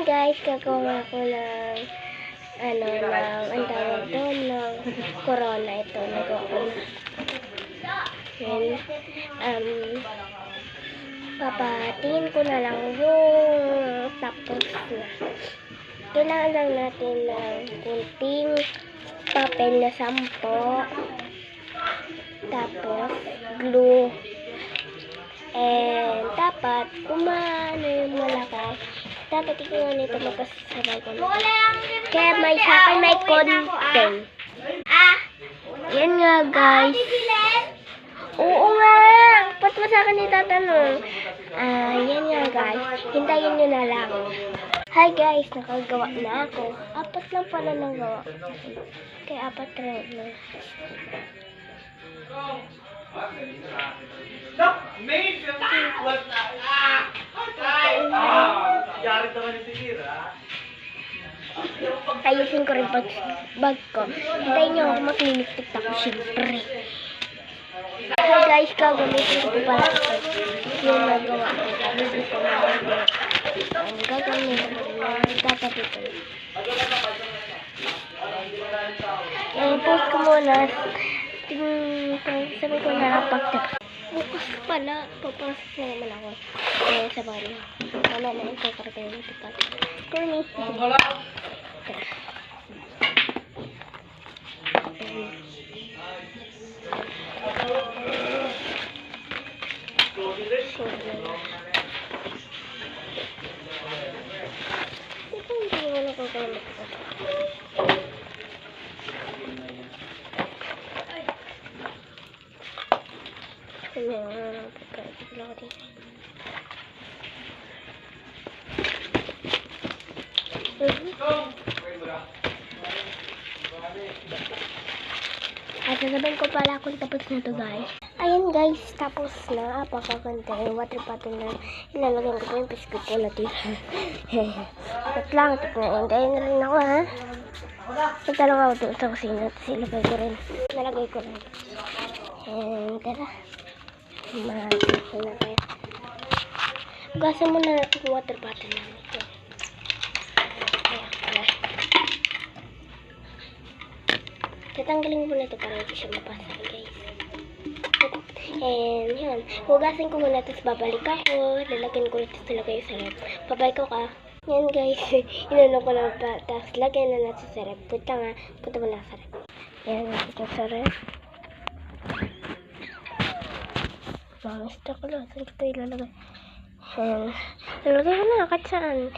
guys, gagawa ko ng ang tawag doon, ng corona. Ito, nagawa ko na. Yan. Papatiin ko na lang yung tapos na. Kailangan lang natin ng kunting papel na sampo. Tapos, glue. And, dapat, kung yung malakas, dapat ikaw nito magkasabay ko nito. Kaya sa akin may konting. Yan nga, guys. Oo nga. Ba't mo sa akin itatanong? Yan nga, guys. Hintayin nyo na lang. Hi, guys. Nakagawa na ako. 4 lang pala nagawa. Kaya 4 round na. Ayusin ko rin bag ko. Hintayin nyo ako mag-mimik-tik ako, syempre. Hi guys, gagamitin ko pala ito. Yung nagawa ko. Hindi ko nagawa. Ang gagamitin ko na tatabi ko. Post ko muna. Sabi ko na lang pagtapos. Bukas pala. Papasok na naman ako. Kaya sa bari. Wala na ito. Karagay ng tipat. Kurni. Sasabihin ko pala kung tapos na to, guys. Ayan guys, tapos na. Apakaganda yung water bottle na ilalagyan ko po yung biscuit ko na dito. At lang, hintayin na rin ako, ha. Punta lang ako doon sa kusina. Tapos ilagay ko rin. Nalagay ko rin. And tara. Mahal na tayo. Hugasan muna natin yung water bottle namin. Tatanggalin ko na ito para hindi siya mapasa, guys. And yun, hugasin ko muna, tapos babalik ako. Lalagyan ko rin, tapos ilagay sa rep. Babalik ko ka. Yan guys, inano ko na pa. Tapos lagyan na natin sa rep. Punta mo na sa rep. Yan, ito sa rep. Basta ko lang, saan ko ito ilalagay? Yan, lalagay ko na, kahit saan.